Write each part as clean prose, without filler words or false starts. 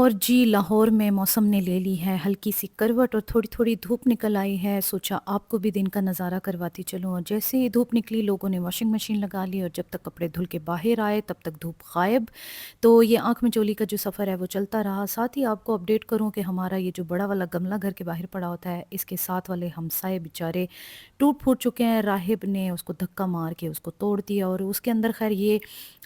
और जी, लाहौर में मौसम ने ले ली है हल्की सी करवट और थोड़ी-थोड़ी धूप निकल आई है। सोचा आपको भी दिन का नज़ारा करवाती चलूँ और जैसे ही धूप निकली लोगों ने वॉशिंग मशीन लगा ली और जब तक कपड़े धुल के बाहर आए तब तक धूप गायब। तो ये आँख मिचौली का जो सफ़र है वो चलता रहा। साथ ही आपको अपडेट करूँ कि हमारा ये जो बड़ा वाला गमला घर के बाहर पड़ा होता है, इसके साथ वाले हमसाए बेचारे टूट-फूट चुके हैं। राहिब ने उसको धक्का मार के उसको तोड़ दिया और उसके अंदर ख़ैर ये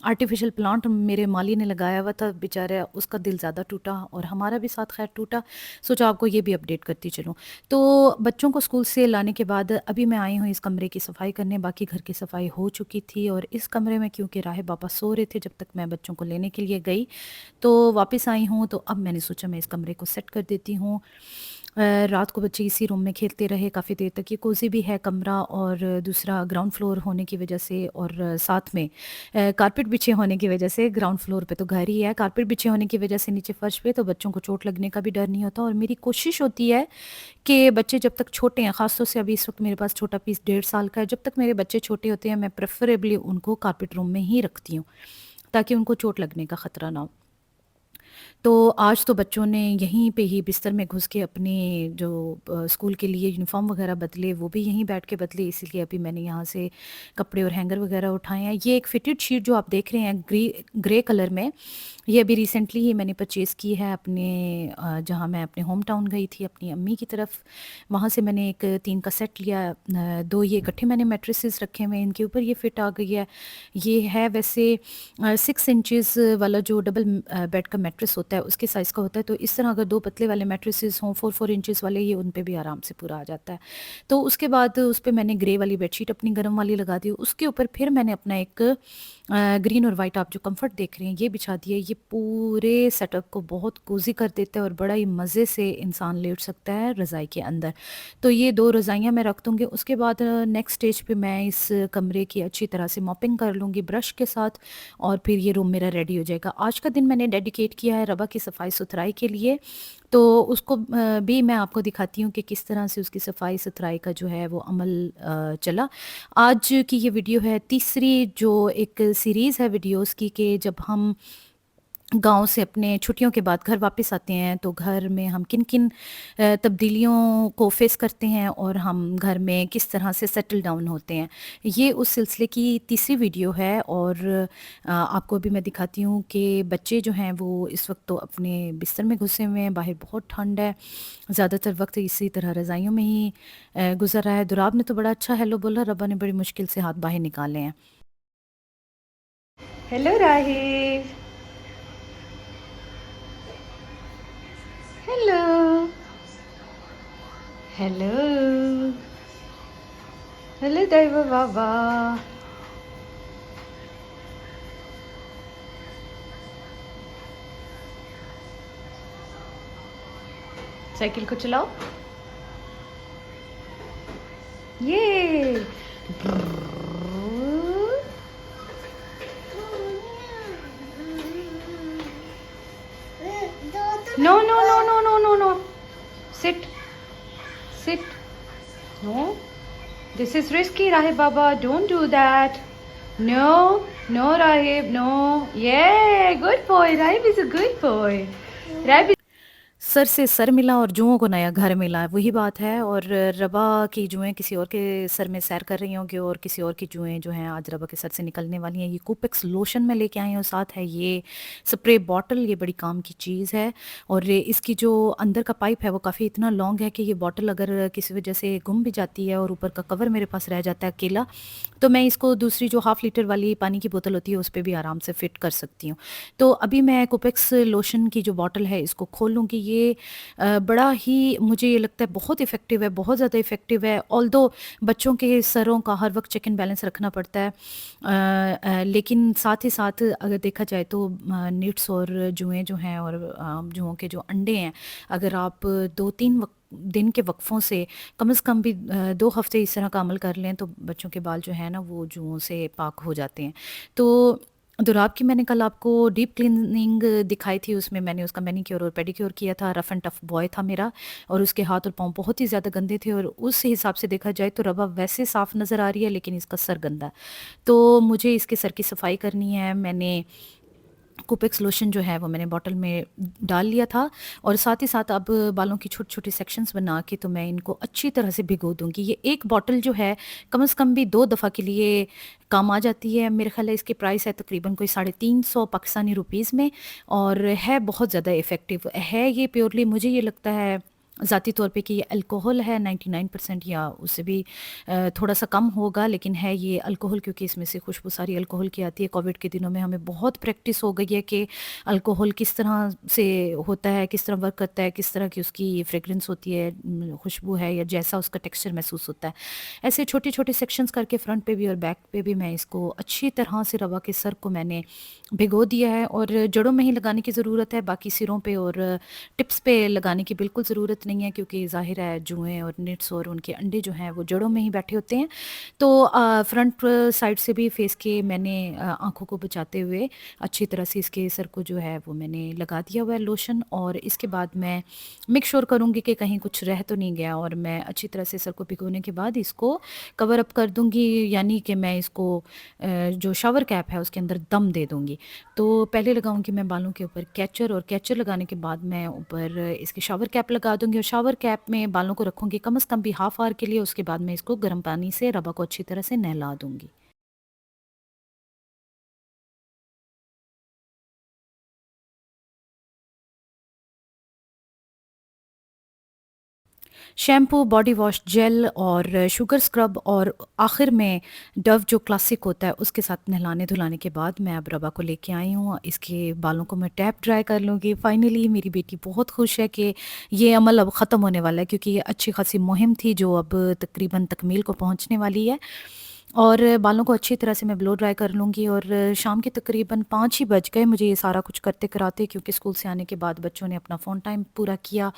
आर्टिफ़िशियल प्लांट मेरे माली ने लगाया हुआ था, बेचारा उसका दिल ज़्यादा टूटा और हमारा भी साथ ख़ैर टूटा। सोचा आपको ये भी अपडेट करती चलूँ। तो बच्चों को स्कूल से लाने के बाद अभी मैं आई हूँ इस कमरे की सफाई करने, बाकी घर की सफाई हो चुकी थी और इस कमरे में क्योंकि राहिब पापा सो रहे थे जब तक मैं बच्चों को लेने के लिए गई, तो वापस आई हूँ तो अब मैंने सोचा मैं इस कमरे को सेट कर देती हूँ। रात को बच्चे इसी रूम में खेलते रहे काफ़ी देर तक। ये कोज़ी भी है कमरा और दूसरा ग्राउंड फ्लोर होने की वजह से और साथ में कारपेट बिछे होने की वजह से ग्राउंड फ्लोर पे तो घर ही है, कारपेट बिछे होने की वजह से नीचे फर्श पे तो बच्चों को चोट लगने का भी डर नहीं होता और मेरी कोशिश होती है कि बच्चे जब तक छोटे हैं, ख़ास तौर से अभी इस वक्त मेरे पास छोटा पीस 1.5 साल का है, जब तक मेरे बच्चे छोटे होते हैं मैं प्रेफरेबली उनको कारपेट रूम में ही रखती हूँ ताकि उनको चोट लगने का ख़तरा ना हो। तो आज तो बच्चों ने यहीं पे ही बिस्तर में घुस के अपने जो स्कूल के लिए यूनिफ़ॉर्म वगैरह बदले, वो भी यहीं बैठ के बदले, इसीलिए अभी मैंने यहाँ से कपड़े और हैंगर वगैरह उठाए हैं। ये एक फिटेड शीट जो आप देख रहे हैं ग्रे कलर में, ये अभी रिसेंटली ही मैंने परचेज़ की है अपने जहाँ मैं अपने होम टाउन गई थी अपनी अम्मी की तरफ। वहाँ से मैंने एक 3 का सेट लिया। 2 ये इकट्ठे मैंने मैट्रेसेस रखे हुए हैं, इनके ऊपर ये फिट आ गई है। ये है वैसे 6 इंचेस वाला जो डबल बेड का मैट्रेस होता है उसके साइज़ का होता है, तो इस तरह अगर 2 पतले वाले मैट्रेसेस हों 4-4 इंचेस वाले, ये उन पे भी आराम से पूरा आ जाता है। तो उसके बाद उस पे मैंने ग्रे वाली बेडशीट अपनी गरम वाली लगा दी, उसके ऊपर फिर मैंने अपना एक ग्रीन और वाइट आप जो कम्फर्ट देख रहे हैं ये बिछा दिया। ये पूरे सेटअप को बहुत कोज़ी कर देता है और बड़ा ही मज़े से इंसान लेट सकता है रज़ाई के अंदर। तो ये 2 रज़ाइयाँ मैं रख दूँगी, उसके बाद नेक्स्ट स्टेज पे मैं इस कमरे की अच्छी तरह से मॉपिंग कर लूँगी ब्रश के साथ और फिर ये रूम मेरा रेडी हो जाएगा। आज का दिन मैंने डेडिकेट किया है रबा की सफाई-सुथराई के लिए, तो उसको भी मैं आपको दिखाती हूँ कि किस तरह से उसकी सफाई-सुथराई का जो है वो अमल चला। आज की ये वीडियो है तीसरी जो एक सीरीज़ है वीडियोज़ की कि जब हम गाँव से अपने छुट्टियों के बाद घर वापस आते हैं तो घर में हम किन-किन तब्दीलियों को फ़ेस करते हैं और हम घर में किस तरह से सेटल डाउन होते हैं। ये उस सिलसिले की तीसरी वीडियो है और आपको अभी मैं दिखाती हूँ कि बच्चे जो हैं वो इस वक्त तो अपने बिस्तर में घुसे हुए हैं, बाहर बहुत ठंड है, ज़्यादातर वक्त इसी तरह रज़ाइयों में ही गुज़र रहा है। दुराब ने तो बड़ा अच्छा हेलो बोला, रब्बा ने बड़ी मुश्किल से हाथ बाहर निकाले हैं। Hello Rahib, hello, hello, hello दैव बाबा। साइकिल को चलाओ। ये no no no no no no no sit sit no, this is risky Rahib बाबा, don't do that. No no Rahib no, ये good boy, Rahib is a good boy. Rahib sir से sir मिला और जुओं को नया घर मिला, वही बात है। और रबा की जुएं किसी और के सर में सैर कर रही होंगी और किसी और की जुएं जो हैं आज रबा के सर से निकलने वाली हैं। ये कूपेक्स लोशन में लेके आई हूँ, साथ है ये स्प्रे बॉटल, ये बड़ी काम की चीज़ है। और इसकी जो अंदर का पाइप है वो काफ़ी इतना लॉन्ग है कि ये बॉटल अगर किसी वजह से गुम भी जाती है और ऊपर का कवर मेरे पास रह जाता है अकेला, तो मैं इसको दूसरी जो 1/2 लीटर वाली पानी की बोतल होती है उस पर भी आराम से फिट कर सकती हूँ। तो अभी मैं कोपेक्स लोशन की जो बॉटल है इसको खोल लूँगी। ये बड़ा ही मुझे ये लगता है बहुत इफ़ेक्टिव है, बहुत ज़्यादा इफ़ेक्टिव है। ऑल्दो बच्चों के सरों का हर वक्त चेक एंड बैलेंस रखना पड़ता है, लेकिन साथ ही साथ अगर देखा जाए तो निट्स और जुएँ जो हैं और जुओं के जो अंडे हैं, अगर आप 2-3 दिन के वक्फ़ों से कम से कम भी 2 हफ़्ते इस तरह का अमल कर लें तो बच्चों के बाल जो है ना वो जुओं से पाक हो जाते हैं। तो दुराब की मैंने कल आपको डीप क्लीनिंग दिखाई थी, उसमें मैंने उसका मैनीक्योर और पेडिक्योर किया था। रफ़ एंड टफ़ बॉय था मेरा और उसके हाथ और पाँव बहुत ही ज़्यादा गंदे थे और उस हिसाब से देखा जाए तो रबा वैसे साफ़ नज़र आ रही है लेकिन इसका सर गंदा है। तो मुझे इसके सर की सफाई करनी है। मैंने कोपेक्स लोशन जो है वो मैंने बॉटल में डाल लिया था और साथ ही साथ अब बालों की छोटे-छोटे सेक्शंस बना के तो मैं इनको अच्छी तरह से भिगो दूँगी। ये एक बॉटल जो है कम से कम भी 2 दफ़ा के लिए काम आ जाती है। मेरे ख़्याल है इसकी प्राइस है तकरीबन कोई 350 पाकिस्तानी रुपीस में और है बहुत ज़्यादा इफ़ेक्टिव। है ये प्योरली मुझे ये लगता है ज़ाती तौर पे कि ये अल्कोहल है 99% या उससे भी थोड़ा-सा कम होगा, लेकिन है ये अल्कोहल क्योंकि इसमें से खुशबू सारी अल्कोहल की आती है। कोविड के दिनों में हमें बहुत प्रैक्टिस हो गई है कि अल्कोहल किस तरह से होता है, किस तरह वर्क करता है, किस तरह की उसकी फ्रेग्रेंस होती है, खुशबू है या जैसा उसका टेक्सचर महसूस होता है। ऐसे छोटे-छोटे सेक्शंस करके फ्रंट पे भी और बैक पे भी मैं इसको अच्छी तरह से रवा के सर को मैंने भिगो दिया है और जड़ों में ही लगाने की ज़रूरत है, बाकी सिरों पे और टिप्स पे लगाने की बिल्कुल ज़रूरत नहीं है क्योंकि ज़ाहिर है जुएँ और निट्स और उनके अंडे जो हैं वो जड़ों में ही बैठे होते हैं। तो फ्रंट साइड से भी फेस के मैंने आँखों को बचाते हुए अच्छी तरह से इसके सर को जो है वो मैंने लगा दिया हुआ है लोशन और इसके बाद मैं मेक श्योर करूँगी कि कहीं कुछ रह तो नहीं गया और मैं अच्छी तरह से सर को भिगोने के बाद इसको कवर अप कर दूँगी, यानी कि मैं इसको जो शावर कैप है उसके अंदर दम दे दूँगी। तो पहले लगाऊँगी मैं बालों के ऊपर कैचर और कैचर लगाने के बाद मैं ऊपर इसकी शावर कैप लगा दूँगी और शावर कैप में बालों को रखूँगी कम से कम भी हाफ़ आवर के लिए। उसके बाद मैं इसको गर्म पानी से रबा को अच्छी तरह से नहला दूँगी। शैम्पू, बॉडी वॉश, जेल और शुगर स्क्रब और आखिर में डव जो क्लासिक होता है उसके साथ नहलाने-धुलाने के बाद मैं अब रबा को लेके आई हूँ। इसके बालों को मैं टैप ड्राई कर लूँगी। फाइनली मेरी बेटी बहुत खुश है कि ये अमल अब ख़त्म होने वाला है क्योंकि ये अच्छी खासी मुहिम थी जो अब तकरीबन तकमील को पहुँचने वाली है। और बालों को अच्छी तरह से मैं ब्लो ड्राई कर लूँगी और शाम के तकरीबन 5 ही बज गए मुझे ये सारा कुछ करते-कराते क्योंकि स्कूल से आने के बाद बच्चों ने अपना फ़ोन टाइम पूरा किया।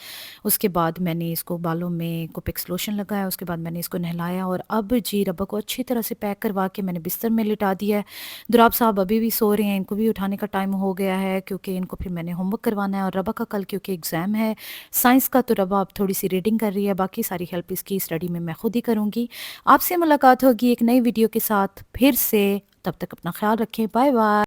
उसके बाद मैंने इसको बालों में कोपेक्स लोशन लगाया, उसके बाद मैंने इसको नहलाया और अब जी रब्बा को अच्छी तरह से पैक करवा के मैंने बिस्तर में लिटा दिया है। दुराब साहब अभी भी सो रहे हैं, इनको भी उठाने का टाइम हो गया है क्योंकि इनको फिर मैंने होमवर्क करवाना है और रब्बा का कल क्योंकि एग्ज़ाम है साइंस का, तो रब्बा अब थोड़ी-सी रीडिंग कर रही है, बाकी सारी हेल्प इसकी स्टडी में मैं खुद ही करूँगी। आपसे मुलाकात होगी एक नई वीडियो के साथ फिर से, तब तक अपना ख्याल रखें। Bye bye.